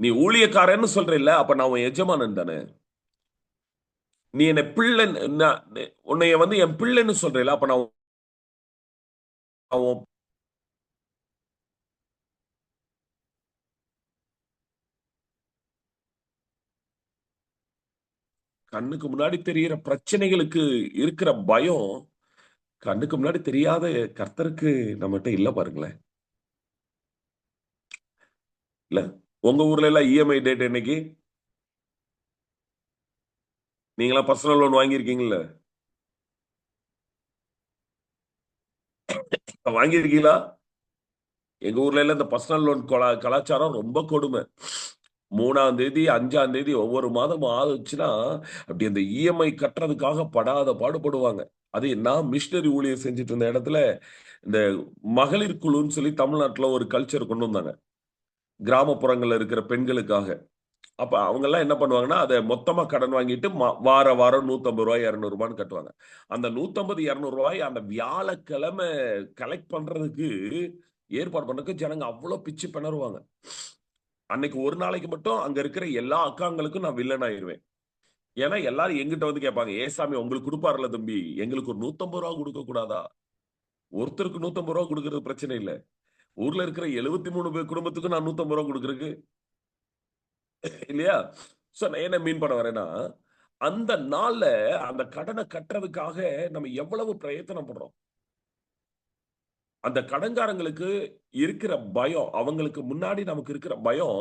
நீ ஊழியக்காரன்னு சொல்ற இல்ல, அப்ப நான் உன் எஜமானன் தானே. நீ என்ன பிள்ளை, உன்னைய வந்து என் பிள்ளைன்னு சொல்றேல, அப்ப நான் உன் கண்ணுக்கு முன்னாடி தெரியிற பிரச்சனைகளுக்கு இருக்கிற பயம், கண்ணுக்கு முன்னாடி தெரியாத கர்த்தருக்கு நம்மட்ட இல்ல பாருங்களேன். இல்ல. உங்க ஊர்ல எல்லாம் இஎம்ஐ டேட் என்னைக்கு? நீங்கலாம் பர்சனல் லோன் வாங்கியிருக்கீங்கல்ல? வாங்கியிருக்கீங்களா? எங்க ஊர்ல எல்லாம் இந்த பர்சனல் லோன் கலாச்சாரம் ரொம்ப கொடுமை. 3ஆம் தேதி, 5ஆம் தேதி ஒவ்வொரு மாதமும் ஆச்சுன்னா, அப்படி அந்த இஎம்ஐ கட்டுறதுக்காக படாத பாடுபடுவாங்க. அது நான் மிஷனரி ஊழியம் செஞ்சுட்டு இருந்த இடத்துல, இந்த மகளிர் குழுன்னு சொல்லி தமிழ்நாட்டுல ஒரு கல்ச்சர் கொண்டு வந்தாங்க. கிராமப்புறங்கள்ல இருக்கிற பெண்களுக்காக. அப்ப அவங்கலாம் என்ன பண்ணுவாங்கன்னா, அத மொத்தமா கடன் வாங்கிட்டு வாரம் வாரம் ரூ. 150 ரூ. 200ன்னு கட்டுவாங்க. அந்த 150, ரூ. 200 அந்த வியாழக்கிழமை கலெக்ட் பண்றதுக்கு ஏற்பாடு பண்ணதுக்கு ஜனங்க அவ்ளோ பிச்சு பிணறுவாங்க. அன்னைக்கு ஒரு நாளைக்கு மட்டும் அங்க இருக்கிற எல்லா அக்காங்களுக்கும் நான் வில்லன் ஆயிருவேன். ஏன்னா எல்லாரும் என்கிட்ட வந்து கேட்பாங்க, "ஏசாமி உங்களுக்கு குடுப்பார்ல தம்பி, எங்களுக்கு ஒரு ரூ. 150 குடுக்க கூடாதா? ஒருத்தருக்கு ரூ. 150 குடுக்குறது பிரச்சனை இல்ல. ஊர்ல இருக்கிற 73 பேர் குடும்பத்துக்கும் நான் ரூ. 150 குடுக்குறதுக்கு இல்லையா?" சோ நான் என்ன மீன் பண்ண வரேன்னா, அந்த நாள்ல அந்த கடன கட்டுறதுக்காக நம்ம எவ்வளவு பிரயத்தனம் படுறோம். அந்த கடன்காரங்களுக்கு இருக்கிற பயம், அவங்களுக்கு முன்னாடி நமக்கு இருக்கிற பயம்,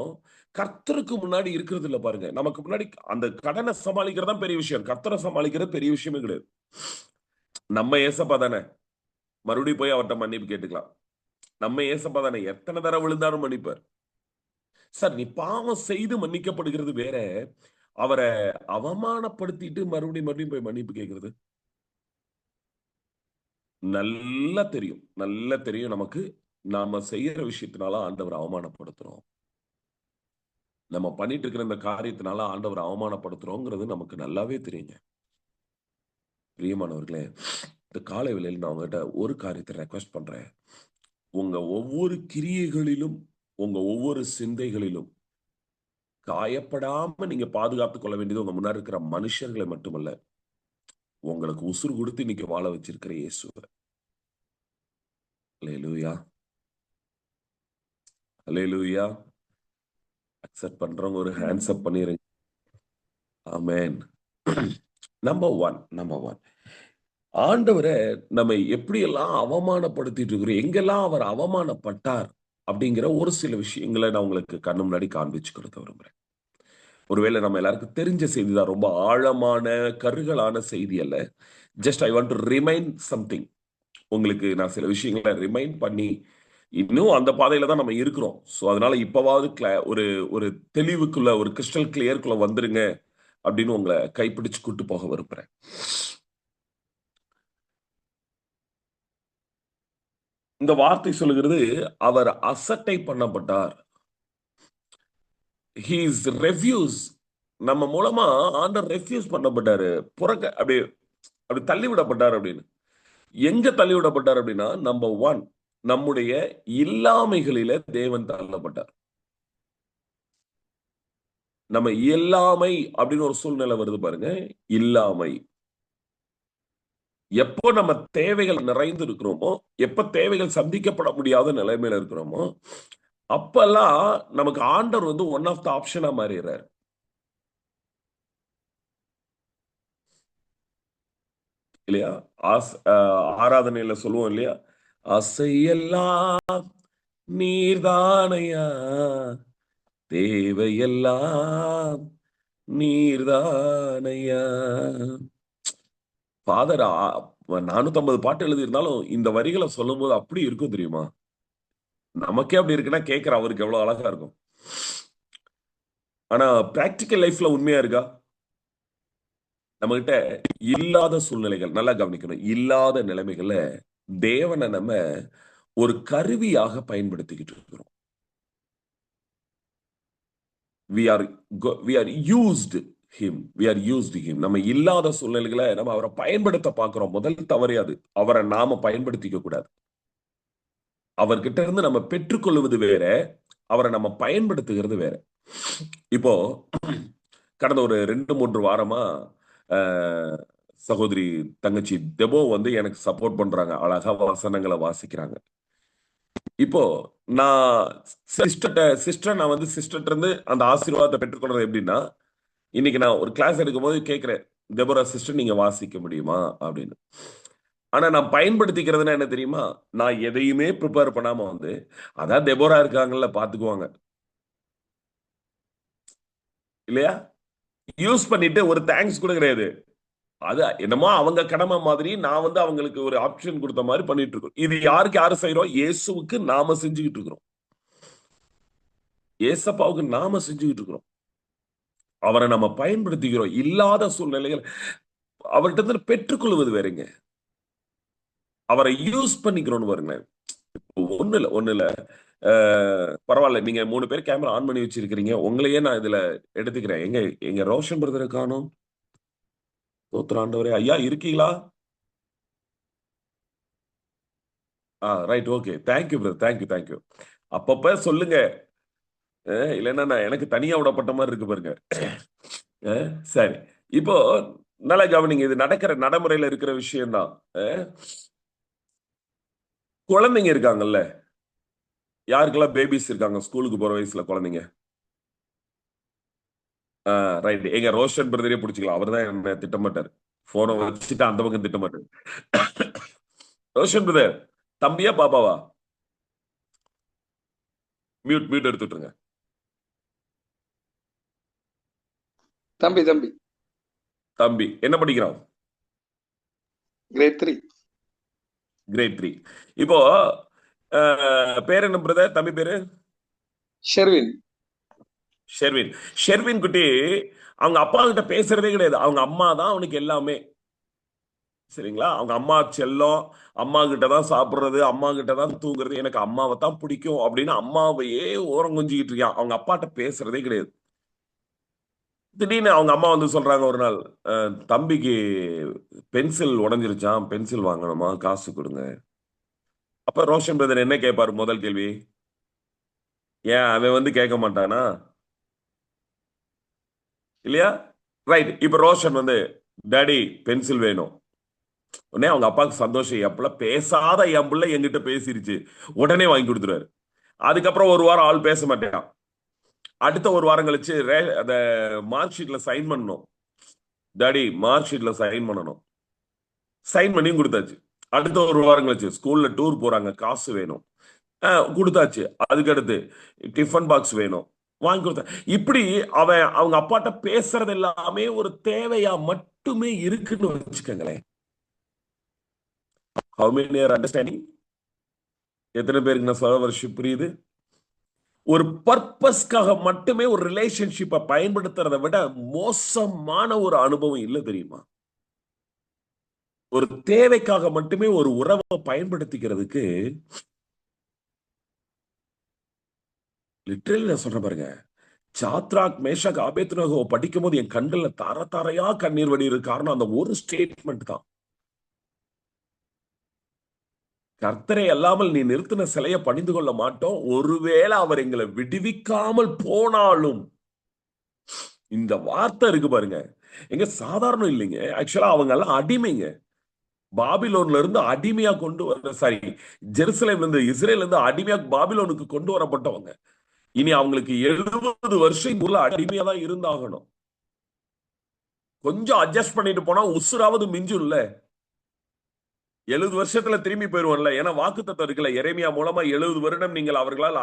கர்த்தருக்கு முன்னாடி இருக்கிறது இல்ல பாருங்க. நமக்கு முன்னாடி அந்த கடன சமாளிக்கிறது தான் பெரிய விஷயம். கர்த்தர சமாளிக்கிறது பெரிய விஷயமே கிடையாது. நம்ம ஏசப்பா தானே. மறுபடியும் போய் அவர்ட்ட மன்னிப்பு கேட்டுக்கலாம். நம்ம ஏசப்பா தானே. எத்தன தடவ விழுந்தாலும் மன்னிப்பார். சார் நீ பாவம் செய்து மன்னிக்கப்படுகிறது வேற. அவர அவமானப்படுத்திட்டு மறுபடியும் போய் மன்னிப்பு கேட்கிறது. நல்லா தெரியும். நல்லா தெரியும் நமக்கு. நாம செய்யற விஷயத்தினால ஆண்டவர அவமானப்படுத்துறோம். நம்ம பண்ணிட்டு இருக்கிற இந்த காரியத்தினால ஆண்டவர அவமானப்படுத்துறோங்கிறது நமக்கு நல்லாவே தெரியுங்க. பிரியமானவர்களே, இந்த காலை வேளையில நான் உங்ககிட்ட ஒரு காரியத்த ரெக்வெஸ்ட் பண்றேன். உங்க ஒவ்வொரு கிரியைகளிலும், உங்க ஒவ்வொரு சிந்தைகளிலும் காயப்படாம நீங்க பாதுகாத்துக் கொள்ள வேண்டியது உங்க முன்னாடி இருக்கிற மனுஷர்களை மட்டுமல்ல, உங்களுக்கு உசுர் குடுத்து இன்னைக்கு வாழ வச்சிருக்கிற இயேசுவ. அல்லேலூயா! அல்லேலூயா! அக்செப்ட் பண்றவங்க ஒரு ஹேண்ட்ஸ் அப் பண்ணிருங்க. ஆமென். நம்பர் 1 நம்பர் 1 ஆண்டவர நம்ம எப்படியெல்லாம் அவமானப்படுத்திட்டு இருக்கிறோம், எங்கெல்லாம் அவர் அவமானப்பட்டார் அப்படிங்கிற ஒரு சில விஷயங்கள நான் உங்களுக்கு கண்ணு முன்னாடி காண்பிச்சு கொடுக்க விரும்புறேன். ஒருவேளை நம்ம எல்லாருக்கும் தெரிஞ்ச செய்தி தான். ரொம்ப ஆழமான, கருகலான செய்தி அல்ல. Just I want to remind something. உங்களுக்கு நான் சில விஷயங்கள ரிமைண்ட் பண்ணி, இன்னும் அந்த பாதையில தான் நம்ம இருக்கிறோம். சோ அதனால இப்பவாவது ஒரு ஒரு தெளிவுக்குள்ள, ஒரு கிரிஸ்டல் கிளியர்க்குள்ள வந்துருங்க அப்படின்னு உங்கள கைப்பிடிச்சு கூட்டு போக விரும்புறேன். இந்த வார்த்தை சொல்லுகிறது, அவர் அசட்டை பண்ணப்பட்டார். He is refuse. நம்ம மூலமா ஆண்டவர் ரெஃப்யூஸ் பண்ணப்பட்டாரு. அப்படியே அப்படி தள்ளிவிடப்பட்டார் அப்படின்னு. எங்க தள்ளிவிடப்பட்டார் அப்படின்னா, நம்பர் 1 நம்முடைய இல்லாமைகளிலே தேவன் தள்ளப்பட்டார். நம்ம இயலாமை அப்படின்னு ஒரு சூழ்நிலை வருது பாருங்க. இல்லாமை. எப்போ நம்ம தேவைகள் நிறைந்து இருக்கிறோமோ, எப்ப தேவைகள் சந்திக்கப்பட முடியாத நிலைமையில இருக்கிறோமோ, அப்பல்லாம் நமக்கு ஆண்டவர் வந்து ஒன் ஆஃப் த ஆப்ஷனா மாறிடுறாரு. இல்லையா? ஆஸ் அ ஆராதனையில சொல்லுவோம் இல்லையா? "ஆசையெல்லாம் நீர்தானையா, தேவையெல்லாம் நீர்தானையா." ஃபாதர் 450 பாட்டு எழுதியிருந்தாலும், இந்த வரிகள சொல்லும்போது அப்படி இருக்கும் தெரியுமா? நமக்கே அப்படி இருக்குன்னா, கேட்கிற அவருக்கு எவ்வளவு அழகா இருக்கும். ஆனா பிராக்டிகல் லைஃப்ல உண்மையா இருக்கா? நம்மகிட்ட இல்லாத சூழ்நிலைகள் நல்லா கவனிக்கணும். இல்லாத நிலைமைகள்ல தேவன நம்ம ஒரு கருவியாக பயன்படுத்திக்கிட்டு இருக்கிறோம். We are we are used him. நம்ம இல்லாத சூழ்நிலைகள நம்ம அவர பயன்படுத்த பார்க்கிறோம். முதல் தவறே அது. அவர நாம பயன்படுத்திக்க கூடாது. அவர்கிட்ட இருந்து நம்ம பெற்றுக்கொள்வது வேற, அவர நம்ம பயன்படுத்துகிறது வேற. இப்போ கடந்த ஒரு 2, 3 வாரமா அஹ், சகோதரி தங்கச்சி டெபோ வந்து எனக்கு சப்போர்ட் பண்றாங்க. அழகா வசனங்களை வாசிக்கிறாங்க. இப்போ நான் சிஸ்டர் நான் வந்து சிஸ்டர் இருந்து அந்த ஆசீர்வாதத்தை பெற்றுக்கொள்றது எப்படின்னா, இன்னைக்கு நான் ஒரு கிளாஸ் எடுக்கும்போது கேட்கிறேன், டெபோரா சிஸ்டர் நீங்க வாசிக்க முடியுமா அப்படின்னு. ஆனா நான் பயன்படுத்திக்கிறதுனா என்ன தெரியுமா? நான் எதையுமே ப்ரிப்பேர் பண்ணாம வந்து, அதான் டெபோரா இருக்காங்கல்ல பாத்துக்குவாங்க. இல்லையா? யூஸ் பண்ணிட்டு ஒரு தேங்க்ஸ் கூட கிடையாது. அது என்னமோ அவங்க கடமை மாதிரி நான் வந்து அவங்களுக்கு ஒரு ஆப்ஷன் கொடுத்த மாதிரி பண்ணிட்டு இருக்கோம். இது யாருக்கு யாரு செய்றோம்? இயேசுவுக்கு நாம செஞ்சுகிட்டு இருக்கிறோம். ஏசப்பாவுக்கு நாம செஞ்சுகிட்டு இருக்கிறோம். அவரை நம்ம பயன்படுத்திக்கிறோம். இல்லாத சூழ்நிலைகள் அவர்கிட்ட இருந்து பெற்றுக்கொள்வது வேறங்க. அவரை யூஸ் பண்ணிக்கிறோம்னு பாருங்க. ஒண்ணு இல்ல, ஒண்ணு இல்ல. பரவாயில்ல. நீங்க 3 பேர் கேமரா ஆன் பண்ணி வச்சிருக்கிறீங்க. உங்களையே நான் இதுல எடுத்துக்கிறேன். எங்க எங்க ரோஷன் பிரதர காணோம். ஸ்தோத்திரம் ஆண்டவரே. ஐயா இருக்கீங்களா? Right. Okay. Thank you brother. Thank you, thank you. அப்பப்ப சொல்லுங்க. இல்லன்னா நான் எனக்கு தனியா விடப்பட்ட மாரி இருக்கு பாருங்க. சரி. இப்போ நல்லா கவனிங்க. இது நடக்கிற நடைமுறையில இருக்கிற விஷயம் தான். அ குழந்தைங்க இருக்காங்கல்ல. யாருக்கெல்லாம் பேபீஸ் இருக்காங்க? ஸ்கூலுக்கு போற வயசுல குழந்தைங்க. ரைட். எங்க ரோஷன் பிரதரயே புடிச்சுக்கலாம். அவரு தான் என்ன திட்டமாட்டாரு. ஃபோன வச்சுட்டு அந்த பக்கம் திட்டமாட்டாரு. ரோஷன் பிரதர், தம்பியா? பாப்பாவா? மியூட் மியூட் எடுத்து விட்டுருங்க. தம்பி தம்பி தம்பி. என்ன படிக்கிறான்? கிரேட் 3. கிரேட் 3. இப்போ பேர் என்ன பிரதர்? தம்பி பேரு? ஷெர்வின். ஷெர்வின். ஷெர்வின் குட்டி அவங்க அப்பா கிட்ட பேசுறதே கிடையாது. அவங்க அம்மா தான் அவனுக்கு எல்லாமே. சரிங்களா? அவங்க அம்மா செல்லம். அம்மா கிட்ட தான் சாப்பிடுறது, அம்மா கிட்ட தான் தூங்குறது. எனக்கு அம்மாவ தான் பிடிக்கும் அப்படின்னு அம்மாவையே ஓரம் கொஞ்சிக்கிட்டு இருக்கான். அவங்க அப்பாட்ட பேசுறதே கிடையாது. திடீர்னு அவங்க அம்மா வந்து சொல்றாங்க ஒரு நாள், தம்பிக்கு பென்சில் உடைஞ்சிருச்சாம். பென்சில் வாங்கணுமா? காசு குடுங்க. அப்ப ரோஷன் பிரதர் என்ன கேட்பாரு முதல் கேள்வி? ஏன் அவன் வந்து கேட்க மாட்டானா? இல்லையா? ரைட். இப்ப ரோஷன் வந்து, டாடி பென்சில் வேணும். உடனே அவங்க அப்பாவுக்கு சந்தோஷம். என் புள்ள பேசாத என் புள்ள என்கிட்ட பேசிருச்சு. உடனே வாங்கி கொடுத்துருவாரு. அதுக்கப்புறம் ஒரு வாரம் ஆள் பேச மாட்டேன். அடுத்த ஒரு வாரம் கழிச்சு அந்த மார்க் ஷீட்ல சைன் பண்ணணும். டாடி மார்க் ஷீட்ல சைன் பண்ணணும். சைன் பண்ணியும் கொடுத்தாச்சு. அடுத்த ஒரு வாரம் கழிச்சு ஸ்கூல்ல டூர் போறாங்க, காசு வேணும். கொடுத்தாச்சு. அதுக்கடுத்து டிஃபன் பாக்ஸ் வேணும், வாங்கி கொடுத்த. இப்படி அவன் அவங்க அப்பாட்ட பேசுறது எல்லாமே ஒரு தேவையா மட்டுமே இருக்குன்னு வச்சுக்கோங்களேன். How many R understanding? எத்தனை பேருக்கு நான் சொல்ல வருஷம் புரியுது? ஒரு பர்பஸ்க்காக மட்டுமே ஒரு ரிலேஷன்ஷிப்பை பயன்படுத்துறதை விட மோசமான ஒரு அனுபவம் இல்லை தெரியுமா? ஒரு தேவைக்காக மட்டுமே ஒரு உறவை பயன்படுத்திக்கிறதுக்கு லிட்டரலி நான் சொல்றேன் பாருங்க. சாத்ராக் மேஷாக் ஆபேத்நேகோ படிக்கும் போது என் கண்கள்ல தர தரையா கண்ணீர் வடியிரு காரணம் அந்த ஒரு ஸ்டேட்மெண்ட் தான். கர்த்தரை அல்லாமல் நீ நிறுத்தின சிலையை பணிந்து கொள்ள மாட்டோம். ஒருவேளை அவர் எங்களை விடுவிக்காமல் போனாலும். இந்த வார்த்தை இருக்கு பாருங்க. எங்க சாதாரணம் இல்லைங்க. ஆக்சுவலா அவங்க எல்லாம் அடிமைங்க. பாபிலோன்ல இருந்து அடிமையா கொண்டு வர சாரி ஜெருசலேம்ல இருந்து இஸ்ரேல்ல இருந்து அடிமையா பாபிலோனுக்கு கொண்டு வரப்பட்டவங்க. இனி அவங்களுக்கு 70 வருஷம் உள்ள அடிமையா தான் இருந்தாகணும். கொஞ்சம் அட்ஜஸ்ட் பண்ணிட்டு போனா உசுராவது மிஞ்சும் இல்ல. 70 வருஷத்துல திரும்பி போயிருவோம்ல. ஏன்னா வாக்குத்தத்தம் இருக்குல்ல. எரேமியா மூலமா 70 வருடம் நீங்கள் அவர்களால்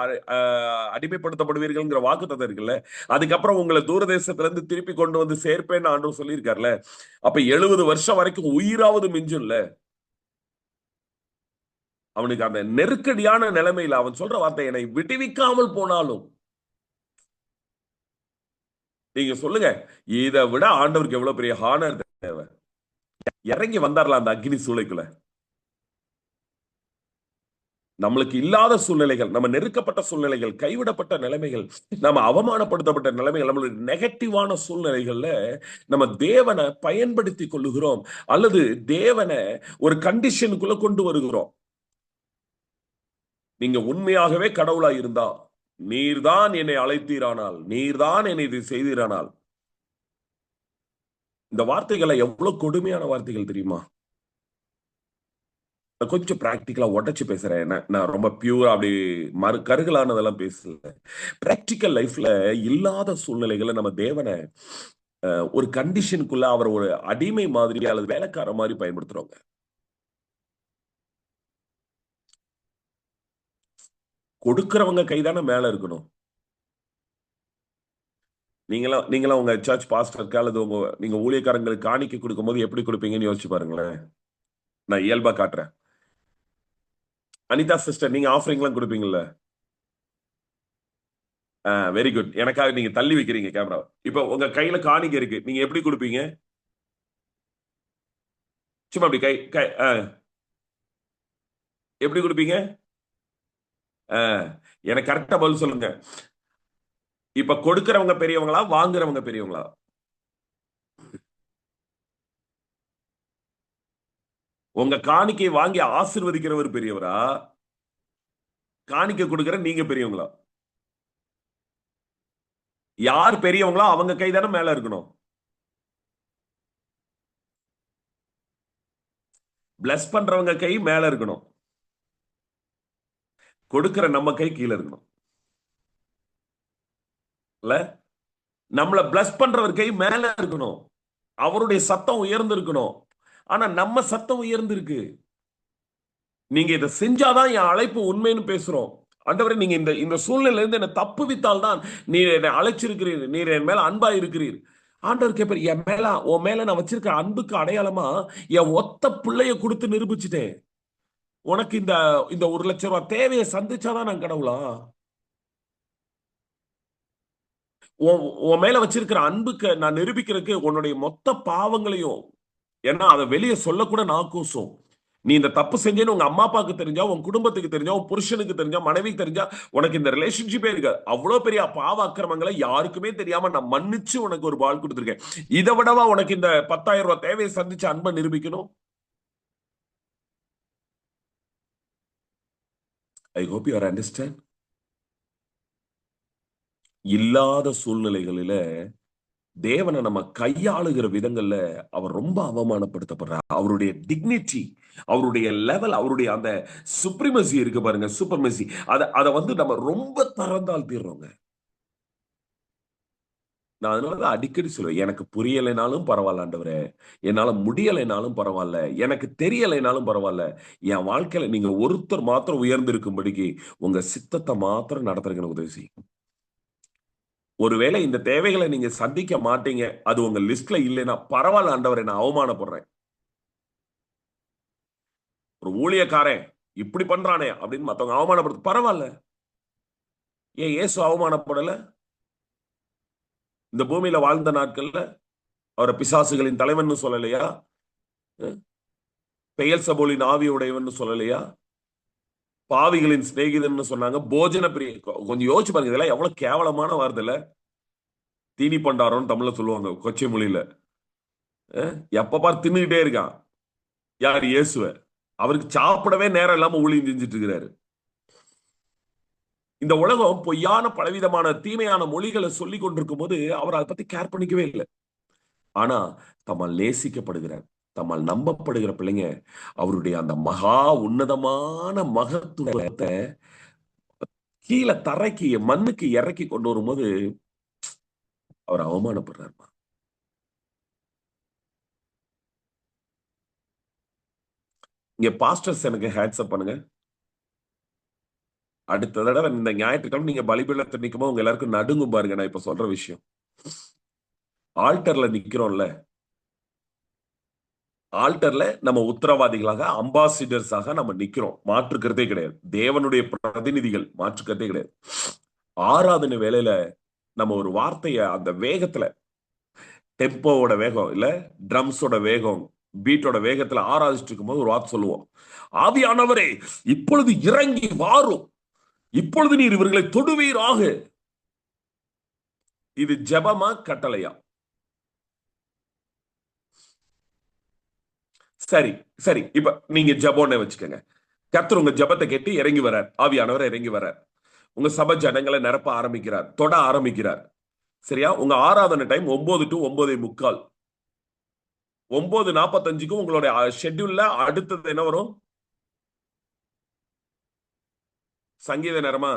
அடிமைப்படுத்தப்படுவீர்கள்ங்கிற வாக்குத்தத்தம் இருக்குல்ல. அதுக்கப்புறம் உங்களை தூரதேசத்துல இருந்து திருப்பி கொண்டு வந்து சேர்ப்பேன்னு ஆண்டவர் சொல்லியிருக்காருல்ல. அப்ப 70 வருஷம் வரைக்கும் உயிராவது மிஞ்சும் இல்ல. அவனுக்கு அந்த நெருக்கடியான நிலைமையில அவன் சொல்ற வார்த்தை, என்னை விடுவிக்காமல் போனாலும். நீங்க சொல்லுங்க, இதை விட ஆண்டவருக்கு எவ்வளவு பெரிய ஹானர் தேவை? இறங்கி வந்தார்ல அந்த அக்னி சூளைக்குள்ள. நம்மளுக்கு இல்லாத சூழ்நிலைகள், நம்ம நெருக்கப்பட்ட சூழ்நிலைகள், கைவிடப்பட்ட நிலைமைகள், நம்ம அவமானப்படுத்தப்பட்ட நிலைமைகள், நம்மளுடைய நெகட்டிவான சூழ்நிலைகள்ல நம்ம தேவனை பயன்படுத்தி கொள்ளுகிறோம் அல்லது தேவனை ஒரு கண்டிஷனுக்குள்ள கொண்டு வருகிறோம். நீங்க உண்மையாகவே கடவுளா இருந்தா நீர்தான் என்னை அழைத்தீரானால், நீர்தான் என்னை இது செய்தீரானால். இந்த வார்த்தைகளை எவ்வளவு கொடுமையான வார்த்தைகள் தெரியுமா? நான் கொஞ்சம் பிராக்டிக்கலா உடைச்சு பேசுறேன். நான் ரொம்ப பியூரா அப்படி கருகலானதெல்லாம் பேசல. பிராக்டிக்கல் லைஃப்ல இல்லாத சூழ்நிலைகளை நம்ம தேவனை ஒரு கண்டிஷனுக்குள்ள அவர் ஒரு அடிமை மாதிரி அல்லது வேலைக்கார மாதிரி பயன்படுத்துறோங்க. கொடுக்கிறவங்க கைதானே மேல இருக்கணும். நீங்களாம் உங்க சர்ச் பாஸ்டருக்கு அல்லது நீங்க ஊழியக்காரங்களுக்கு காணிக்கை கொடுக்கும்போது எப்படி கொடுப்பீங்கன்னு யோசிச்சு பாருங்களேன். நான் இயல்பா காட்டுறேன். அனிதா சிஸ்டர், நீங்க ஆஃபரிங்லாம் கொடுப்பீங்கல்ல? Very good. எனக்காக நீங்க தள்ளி வைக்கிறீங்க கேமரா. இப்ப உங்க கையில காணிக்கை இருக்கு, நீங்க எப்படி கொடுப்பீங்க? சும்மா அப்படி கை கை எப்படி கொடுப்பீங்க? எனக்கு கரெக்டா பதில் சொல்லுங்க. இப்ப கொடுக்கிறவங்க பெரியவங்களா, வாங்குறவங்க பெரியவங்களா? உங்க காணிக்கை வாங்கி ஆசீர்வதிக்கிறவர் பெரியவரா, காணிக்கை கொடுக்கிற நீங்க பெரியவங்களா? யார் பெரியவங்களோ அவங்க கை தானே மேல இருக்கணும். பிளஸ் பண்றவங்க கை மேல இருக்கணும், கொடுக்கிற நம்ம கை கீழே இருக்கணும். இல்ல, நம்மள பிளஸ் பண்றவர் கை மேல இருக்கணும், அவருடைய சத்தம் உயர்ந்து இருக்கணும். ஆனா நம்ம சத்தம் உயர்ந்து இருக்கு. நீங்க இதை செஞ்சாதான் என் அழைப்பு உண்மைன்னு பேசுறோம். ஆண்டவரே, நீங்க இந்த இந்த சூழ்நிலையில இருந்து என்னை தப்புவித்தால் தான் நீர் என்னை அழைச்சிருக்கிறீர், நீர் என் மேல அன்பா இருக்கிறீர். ஆண்டவர் கேட்பார், என் மேல உன் மேல நான் வச்சிருக்கிற அன்புக்கு அடையாளமா என் ஒத்த பிள்ளைய கொடுத்து நிரூபிச்சுட்டேன். உனக்கு இந்த இந்த 1,00,000 ரூபாய் தேவையை சந்திச்சாதான் நான் கடவுளா? உன் மேல வச்சிருக்கிற அன்புக்கு நான் நிரூபிக்கிறதுக்கு உன்னுடைய மொத்த பாவங்களையும், ஏன்னா அதை வெளியே சொல்லக்கூட நான் கூசும். நீ இந்த தப்பு செஞ்சேன்னு உங்க அம்மா அப்பாவுக்கு தெரிஞ்சா, உன் குடும்பத்துக்கு தெரிஞ்சா, உன் புருஷனுக்கு தெரிஞ்சா, மனைவிக்கு தெரிஞ்சா, உனக்கு இந்த ரிலேஷன்ஷிப்பே இருக்காது. அவ்வளவு பெரிய பாவ அக்கிரமங்களை யாருக்குமே தெரியாம நான் மன்னிச்சு உனக்கு ஒரு பால் கொடுத்திருக்கேன். இதை விடவா உனக்கு இந்த 10,000 ரூபாய் தேவையை சந்திச்சு அன்பை நிரூபிக்கணும்? I hope you are understand. இல்லாத சூழ்நிலைகளில தேவனை நம்ம கையாளுகிற விதங்கள்ல அவர் ரொம்ப அவமானப்படுத்தப்படுறார். அவருடைய டிக்னிட்டி, அவருடைய லெவல், அவருடைய அந்த சுப்ரிமசி இருக்கு பாருங்க, சூப்பர்மசி, அதை வந்து நம்ம ரொம்ப தரந்தால் தீர்றோங்க. நான் அதனாலதான் அடிக்கடி சொல்லுவேன், எனக்கு புரியலைனாலும் பரவாயில்ல ஆண்டவரே, என்னால முடியலைனாலும் பரவாயில்ல, எனக்கு தெரியலைனாலும் பரவாயில்ல, என் வாழ்க்கையில நீங்க ஒருத்தர் மாத்திரம் உயர்ந்து இருக்கும்படிக்கு உங்க சித்தத்தை மாத்திரம் நடத்துறதுக்கு உதவி செய்யும். ஒருவேளை இந்த தேவைகளை நீங்க சந்திக்க மாட்டீங்க, அது உங்க லிஸ்ட்ல இல்லைன்னா பரவாயில்ல ஆண்டவரே, நான் அவமானப்படுறேன். ஒரு ஊழியக்காரன் இப்படி பண்றானே அப்படின்னு மத்தவங்க அவமானப்படுத்த பரவாயில்ல. ஏன் இயேசு அவமானப்படல? இந்த பூமியில வாழ்ந்த நாட்கள்ல அவரை பிசாசுகளின் தலைவன் சொல்லலையா? பெயல்சபூலின் ஆவி உடையவன் சொல்லலையா? பாவிகளின் சிநேகிதன் சொன்னாங்க. போஜன பிரிய, கொஞ்சம் யோசிச்சு பாருங்க, இதெல்லாம் எவ்வளவு கேவலமான வார்த்தை இல்ல? தீனி பண்டாரம் தமிழ்ல சொல்லுவாங்க, கொச்சை மொழியில. எப்ப பார் தின்னுகிட்டே இருக்கான். யார்? இயேசுவ. அவருக்கு சாப்பிடவே நேரம் இல்லாம ஊழியம் செஞ்சுட்டு இருக்கிறாரு. இந்த உலகம் பொய்யான பலவிதமான தீமையான மொழிகளை சொல்லி கொண்டிருக்கும் போது அவர் அதை பத்தி கேர் பண்ணிக்கவே இல்லை. ஆனா தம்மால் நேசிக்கப்படுகிறார், தம்மால் நம்பப்படுகிற பிள்ளைங்க அவருடைய அந்த மகா உன்னதமான மகத்துவத்தை கீழே தரைக்கு மண்ணுக்கு இறக்கி கொண்டு வரும்போது அவர் அவமானப்படுறார். இங்க பாஸ்டர்ஸ் எனக்கு ஹேட்ஸ்அப் பண்ணுங்க. அடுத்த தடவை இந்த ஞாயிற்றுக்கிழமை நீங்க பலிபீடத்தை நிற்கும் போது உங்க எல்லாருக்கும் நடுங்கும் பாருங்க. நான் இப்ப சொல்ற விஷயம், ஆல்டர்ல நிக்கிறோம்ல, ஆல்டர்ல நம்ம உத்தரவாதிகளாக, அம்பாசிடர்ஸாக நம்ம நிக்கிறோம், மாற்றுக்கிறதே கிடையாது. தேவனுடைய பிரதிநிதிகள், மாற்றுக்கிறதே கிடையாது. ஆராதனை வேலையில நம்ம ஒரு வார்த்தைய அந்த வேகத்துல, டெம்போவோட வேகம் இல்ல, ட்ரம்ஸோட வேகம், பீட்டோட வேகத்துல ஆராதிச்சுட்டு இருக்கும்போது ஒரு வார்த்தை சொல்லுவோம், ஆவியானவரே இப்பொழுது இறங்கி வாரும், இப்பொழுது நீர் இவர்களை தொடுவீராக. இது ஜெபமா கட்டளையா? சரி சரி, இப்ப நீங்க ஜெபம்னு வச்சுக்கோங்க. கர்த்தர் உங்க ஜெபத்தை கேட்டு இறங்கி வரார், ஆவியானவர் இறங்கி வரார். உங்க சபை ஜனங்களை நிரப்ப ஆரம்பிக்கிறார், தொட ஆரம்பிக்கிறார். சரியா? உங்க ஆராதனை டைம் 9 டு 9:45. 9:45க்கு உங்களுடைய ஷெட்யூல்ல அடுத்தது என்ன வரும்? சங்கீத நேரமா?